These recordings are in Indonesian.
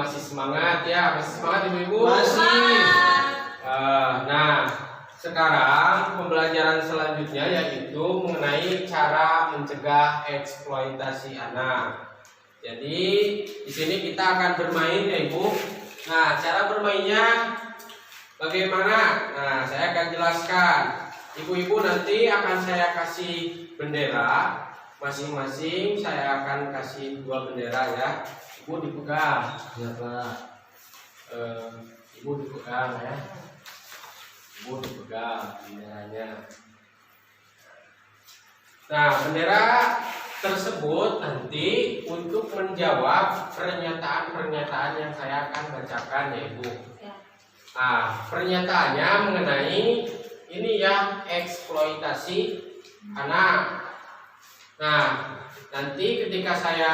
masih semangat ya? Masih semangat ibu-ibu? Masih. Nah, sekarang pembelajaran selanjutnya yaitu mengenai cara mencegah eksploitasi anak. Jadi di sini kita akan bermain ya ibu. Nah, cara bermainnya bagaimana? Nah, saya akan jelaskan. Ibu-ibu nanti akan saya kasih bendera. Masing-masing saya akan kasih 2 bendera ya. Ibu dipegang. Ya Pak. Ibu dipegang ya. Ibu dipegang benderanya. Nah, bendera tersebut nanti untuk menjawab pernyataan-pernyataan yang saya akan bacakan ya Ibu. Nah, pernyataannya mengenai ini ya, eksploitasi anak. Nah, nanti ketika saya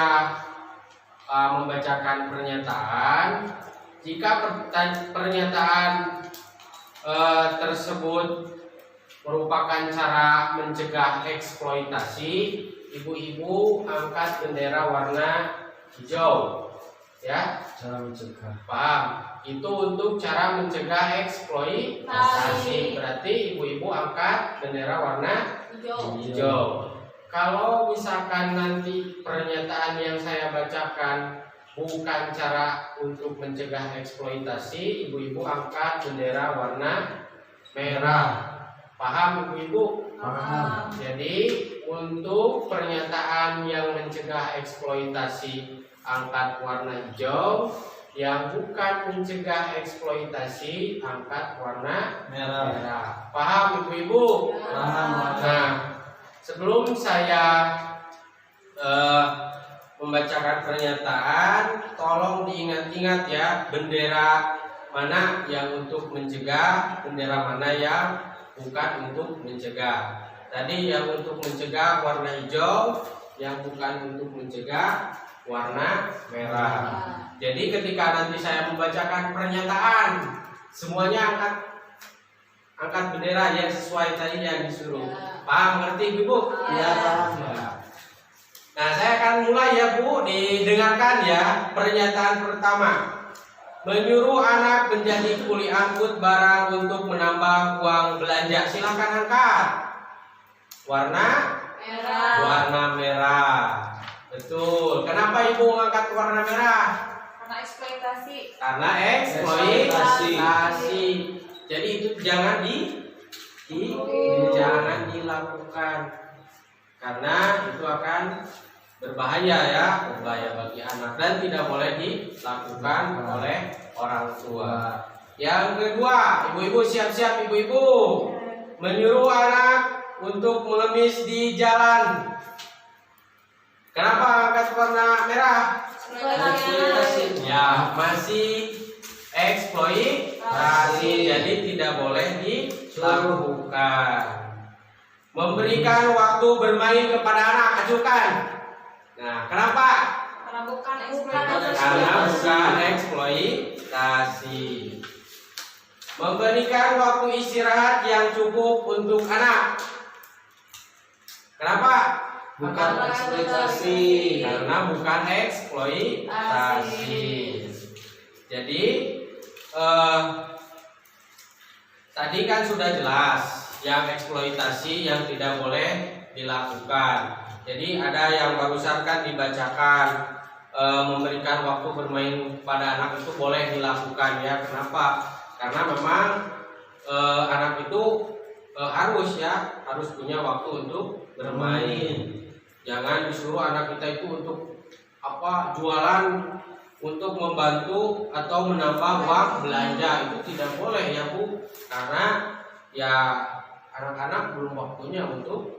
membacakan pernyataan, jika pernyataan tersebut merupakan cara mencegah eksploitasi, ibu-ibu angkat bendera warna hijau, ya. Cara mencegah. Paham? Itu untuk cara mencegah eksploitasi. Berarti ibu-ibu angkat bendera warna hijau. Kalau misalkan nanti pernyataan yang saya bacakan bukan cara untuk mencegah eksploitasi, ibu-ibu angkat bendera warna merah. Paham ibu-ibu? Paham. Jadi untuk pernyataan yang mencegah eksploitasi angkat warna hijau, yang bukan mencegah eksploitasi angkat warna merah. Paham ibu-ibu? Paham. Nah, sebelum saya membacakan pernyataan, tolong diingat-ingat ya, bendera mana yang untuk mencegah, bendera mana yang bukan untuk mencegah. Tadi yang untuk mencegah warna hijau, yang bukan untuk mencegah warna merah. Jadi ketika nanti saya membacakan pernyataan, semuanya angkat bendera yang sesuai tadi yang disuruh. Paham, ngerti ibu? Ya paham. Nah, saya akan mulai ya Bu, didengarkan ya pernyataan pertama. Menyuruh anak menjadi kuli angkut barang untuk menambah uang belanja. Silakan angkat. Warna Merah. Warna merah. Betul. Kenapa Ibu mengangkat warna merah? Karena eksploitasi. Karena eksploitasi. Jadi itu jangan jangan dilakukan. Karena itu akan berbahaya ya, berbahaya bagi anak dan tidak boleh dilakukan oleh orang tua. Yang kedua, ibu-ibu siap-siap ibu-ibu. Menyuruh anak untuk mengemis di jalan. Kenapa angkat warna merah? Eksploitasi. Ya, masih eksploitasi, jadi tidak boleh dilakukan. Memberikan waktu bermain kepada anak, ajukan. Nah, kenapa? Karena bukan eksploitasi. Karena bukan eksploitasi. Memberikan waktu istirahat yang cukup untuk anak. Kenapa? Bukan eksploitasi. Karena bukan eksploitasi. Jadi tadi kan sudah jelas yang eksploitasi yang tidak boleh dilakukan. Jadi ada yang barusan kan dibacakan, memberikan waktu bermain pada anak itu boleh dilakukan ya. Kenapa? Karena memang anak itu harus punya waktu untuk bermain. Jangan disuruh anak kita itu untuk jualan untuk membantu atau menambah uang belanja, itu tidak boleh ya Bu. Karena ya anak-anak belum waktunya untuk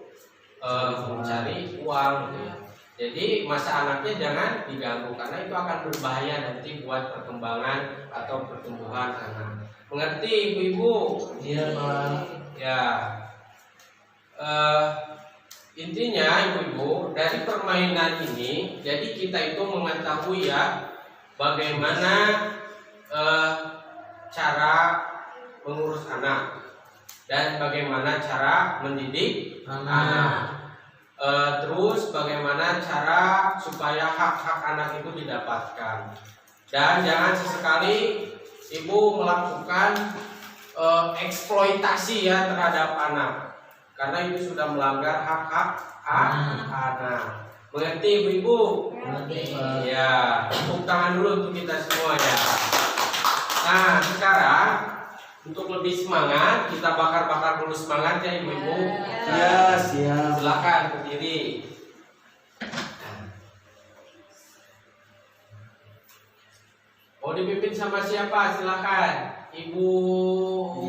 mencari uang gitu ya. Jadi masa anaknya jangan diganggu karena itu akan berbahaya nanti buat perkembangan atau pertumbuhan anak. Mengerti ibu-ibu? Iya Pak. Ya. Intinya ibu-ibu dari permainan ini, jadi kita itu mengetahui ya bagaimana cara mengurus anak dan bagaimana cara mendidik anak. Terus bagaimana cara supaya hak-hak anak itu didapatkan. Dan jangan sesekali ibu melakukan eksploitasi ya terhadap anak, karena itu sudah melanggar hak-hak anak. Mengerti ibu-ibu? Mengerti. Ya, tepuk tangan dulu untuk kita semua ya. Nah, sekarang untuk lebih semangat, kita bakar-bakar dulu semangat ya ibu-ibu. Ya, siap. Silakan berdiri. Mau dipimpin sama siapa? Silakan. Ibu.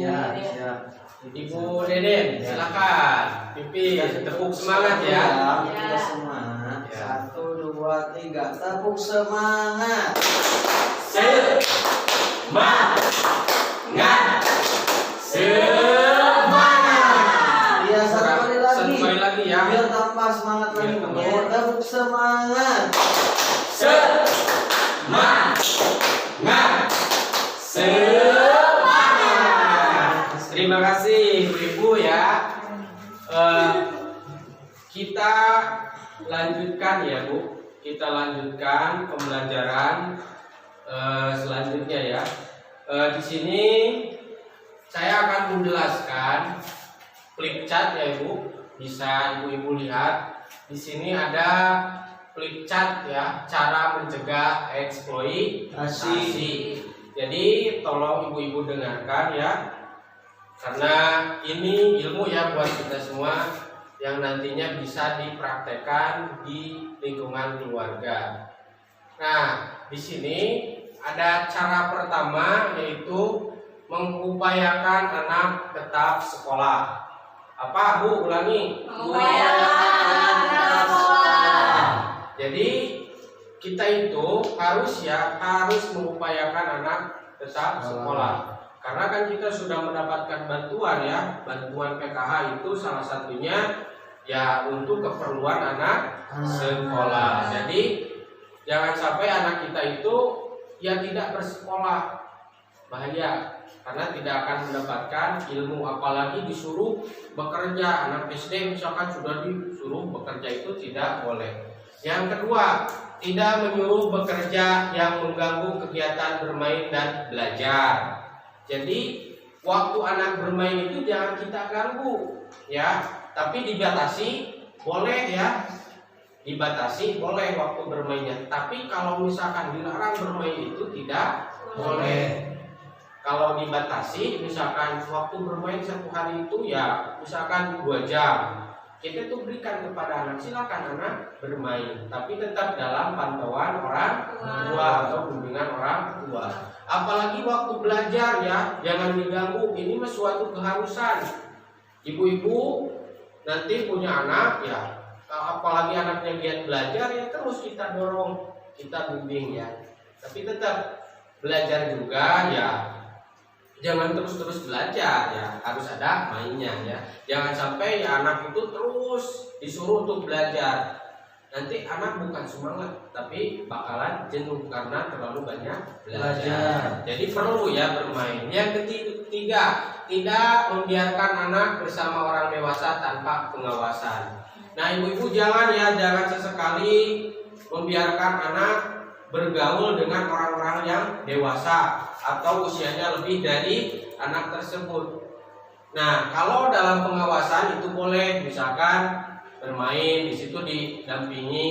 Iya, siap. Ibu Deden, silakan. Pimpin. Tepuk semangat ya. Kita semangat. Ya. 1, 2, 3. Tepuk semangat. Semangat. Semangat. Iya, satu kali lagi. Satu kali lagi ya. Biar tambah semangat lagi. Biar tambah. Ya, tepuk semangat. Semangat. Terima kasih ibu ya. Kita lanjutkan ya bu. Kita lanjutkan pembelajaran selanjutnya ya. Di sini saya akan menjelaskan flip chart ya ibu. Bisa ibu-ibu lihat. Di sini ada flip chart ya, cara mencegah eksploitasi. Jadi tolong ibu-ibu dengarkan ya, karena ini ilmu ya buat kita semua yang nantinya bisa dipraktekkan di lingkungan keluarga. Nah, di sini ada cara pertama yaitu mengupayakan anak tetap sekolah. Apa Bu? Ulangi. Mengupayakan anak tetap sekolah. Jadi kita itu harus mengupayakan anak tetap sekolah. Karena kan kita sudah mendapatkan bantuan ya, bantuan PKH itu salah satunya ya untuk keperluan anak sekolah. Jadi jangan sampai anak kita itu ya tidak bersekolah, bahaya, karena tidak akan mendapatkan ilmu, apalagi disuruh bekerja. Anak SD misalkan sudah disuruh bekerja itu tidak boleh. Yang kedua, tidak menyuruh bekerja yang mengganggu kegiatan bermain dan belajar. Jadi waktu anak bermain itu jangan kita ganggu ya, tapi dibatasi boleh ya, dibatasi boleh waktu bermainnya. Tapi kalau misalkan dilarang bermain itu tidak boleh. Kalau dibatasi, misalkan waktu bermain satu hari itu ya misalkan 2 jam, kita tuh berikan kepada anak, silakan anak bermain, tapi tetap dalam pantauan orang tua atau bimbingan orang tua. Apalagi waktu belajar ya, jangan diganggu. Ini mah suatu keharusan. Ibu-ibu nanti punya anak ya, apalagi anaknya giat belajar ya, terus kita dorong, kita bimbing ya. Tapi tetap belajar juga ya. Jangan terus-terus belajar ya, harus ada mainnya ya. Jangan sampai ya anak itu terus disuruh untuk belajar. Nanti anak bukan semangat, tapi bakalan jenuh karena terlalu banyak belajar. Jadi perlu ya bermain. Yang ketiga, tidak membiarkan anak bersama orang dewasa tanpa pengawasan. Nah ibu-ibu jangan sesekali membiarkan anak bergaul dengan orang-orang yang dewasa atau usianya lebih dari anak tersebut. Nah, kalau dalam pengawasan itu boleh, misalkan bermain di situ didampingi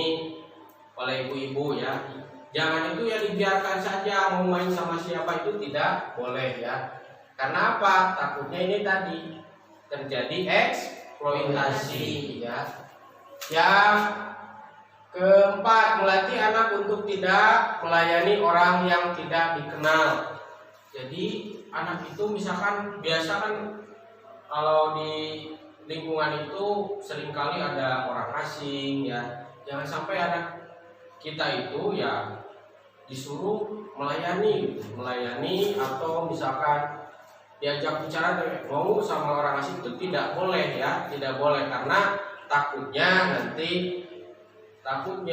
oleh ibu-ibu ya. Jangan itu ya dibiarkan saja, mau main sama siapa itu tidak boleh ya. Karena apa? Takutnya ini tadi terjadi eksploitasi ya. Yang keempat, melatih anak untuk tidak melayani orang yang tidak dikenal. Jadi anak itu misalkan biasa kan kalau di lingkungan itu seringkali ada orang asing ya. Jangan sampai anak kita itu ya disuruh melayani atau misalkan diajak bicara mau sama orang asing itu tidak boleh ya, tidak boleh, karena takutnya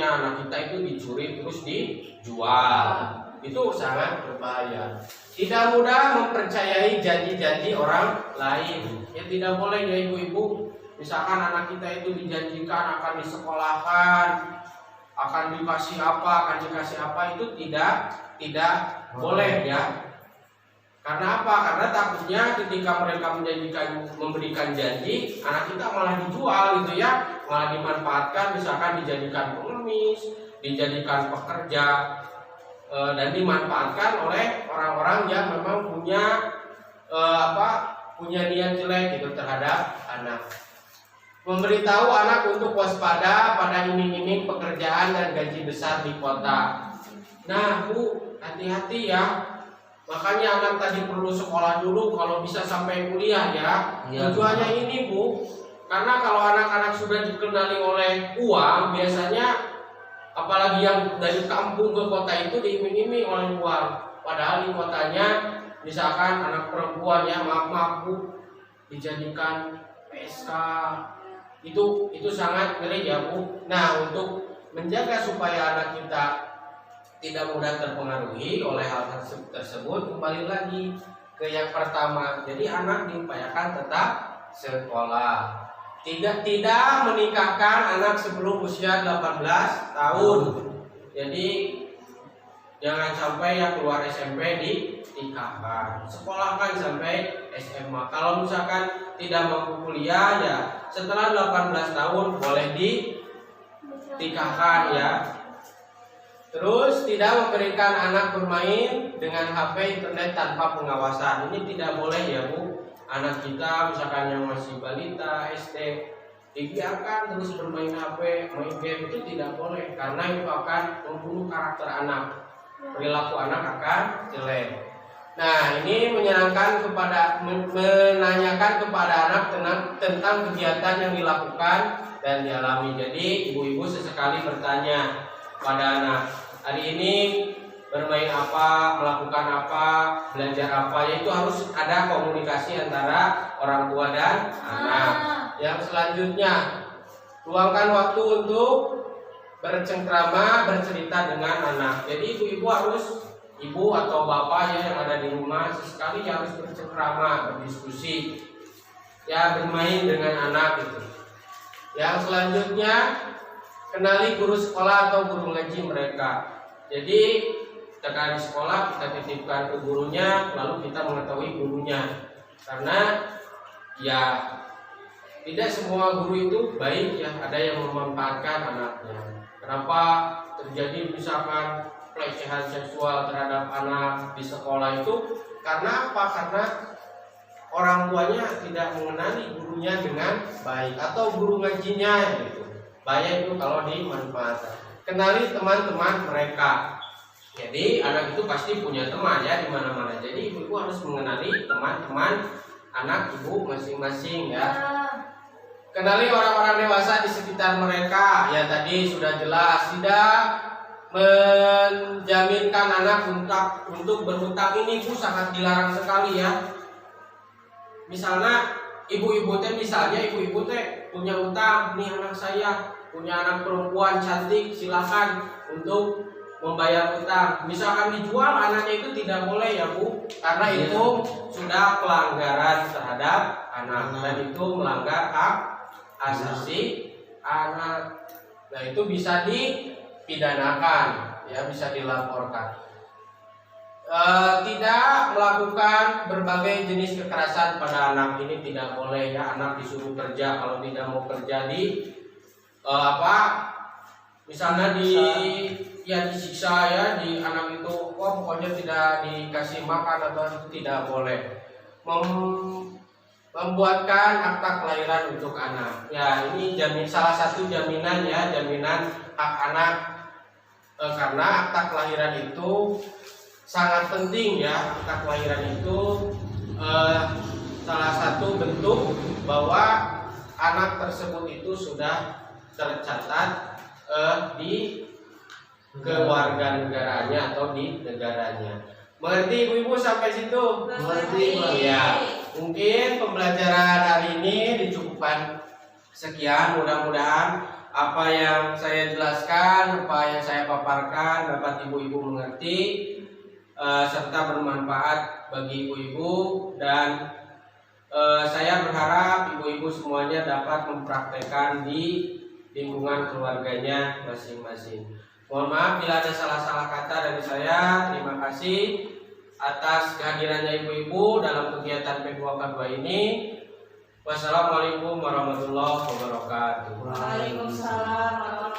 anak kita itu dicuri terus dijual. Itu sangat berbahaya. Tidak mudah mempercayai janji-janji orang lain. Ya tidak boleh ya ibu-ibu. Misalkan anak kita itu dijanjikan akan disekolahkan, akan dikasih apa, akan dikasih apa, itu tidak boleh ya. Karena apa? Karena takutnya ketika mereka memberikan janji, anak kita malah dijual gitu ya, malah dimanfaatkan, misalkan dijadikan pengemis, dijadikan pekerja, dan dimanfaatkan oleh orang-orang yang memang punya niat jelek gitu terhadap anak. Memberitahu anak untuk waspada pada iming-iming pekerjaan dan gaji besar di kota. Nah, Bu, hati-hati ya. Makanya anak tadi perlu sekolah dulu kalau bisa sampai kuliah ya. Tujuannya ini, Bu, karena kalau anak-anak sudah dikenali oleh uang, biasanya apalagi yang dari kampung ke kota itu diiming-iming oleh uang. Padahal di kotanya misalkan anak perempuan ya, maaf Bu, dijadikan PSK, itu sangat ngeri ya Bu. Nah, untuk menjaga supaya anak kita tidak mudah terpengaruhi oleh hal tersebut, kembali lagi ke yang pertama. Jadi anak diupayakan tetap sekolah. Tidak menikahkan anak sebelum usia 18 tahun. Jadi jangan sampai yang keluar SMP dinikahkan. Sekolahkan sampai SMA. Kalau misalkan tidak mampu kuliah ya setelah 18 tahun boleh dinikahkan ya. Terus tidak memberikan anak bermain dengan HP internet tanpa pengawasan. Ini tidak boleh ya Bu. Anak kita misalkan yang masih balita, SD, dibiarkan terus bermain HP, main game, itu tidak boleh. Karena itu akan membunuh karakter anak. Perilaku anak akan jelek. Nah, ini menanyakan kepada anak tentang kegiatan yang dilakukan dan dialami. Jadi ibu-ibu sesekali bertanya pada anak, hari ini bermain apa, melakukan apa, belajar apa, yaitu harus ada komunikasi antara orang tua dan anak. Yang selanjutnya, luangkan waktu untuk bercengkrama, bercerita dengan anak. Jadi ibu atau bapak ya yang ada di rumah sesekali harus bercengkrama, berdiskusi, ya bermain dengan anak gitu. Yang selanjutnya, kenali guru sekolah atau guru ngaji mereka. Jadi ketika di sekolah kita titipkan ke gurunya, lalu kita mengetahui gurunya. Karena ya tidak semua guru itu baik ya, ada yang memanfaatkan anaknya. Kenapa terjadi misalkan pelecehan seksual terhadap anak di sekolah itu? Karena apa? Karena orang tuanya tidak mengenali gurunya dengan baik atau guru ngajinya gitu. Bahaya itu kalau dimanfaatkan. Kenali teman-teman mereka. Jadi anak itu pasti punya teman ya di mana-mana. Jadi ibu harus mengenali teman-teman anak ibu masing-masing ya. Kenali orang-orang dewasa di sekitar mereka. Ya tadi sudah jelas, tidak menjaminkan anak untuk berhutang, ini Bu sangat dilarang sekali ya. Misalnya ibu-ibu teh punya utang, nih anak saya punya anak perempuan cantik, silakan untuk membayar utang. Misalkan dijual anaknya, itu tidak boleh ya Bu, karena itu sudah pelanggaran terhadap anak dan itu melanggar hak asasi anak. Nah itu bisa dipidanakan ya, bisa dilaporkan. Tidak melakukan berbagai jenis kekerasan pada anak, ini tidak boleh ya. Anak disuruh kerja, kalau tidak mau kerja misalnya disiksa ya, di anak itu pokoknya tidak dikasih makan atau itu tidak boleh. Membuatkan akta kelahiran untuk anak ya, ini salah satu jaminan ya, jaminan hak anak, karena akta kelahiran itu sangat penting ya. Akta kelahiran itu salah satu bentuk bahwa anak tersebut itu sudah tercatat di kewarganegaraannya atau di negaranya. Mengerti ibu-ibu sampai situ? Mengerti. Ya, mungkin pembelajaran hari ini dicukupkan sekian. Mudah-mudahan apa yang saya jelaskan, apa yang saya paparkan dapat ibu-ibu mengerti serta bermanfaat bagi ibu-ibu, dan saya berharap ibu-ibu semuanya dapat mempraktekkan di lingkungan keluarganya masing-masing. Mohon maaf bila ada salah-salah kata dari saya. Terima kasih atas kehadirannya ibu-ibu dalam kegiatan P2K2 ini. Wassalamualaikum warahmatullahi wabarakatuh. Waalaikumsalam warahmatullahi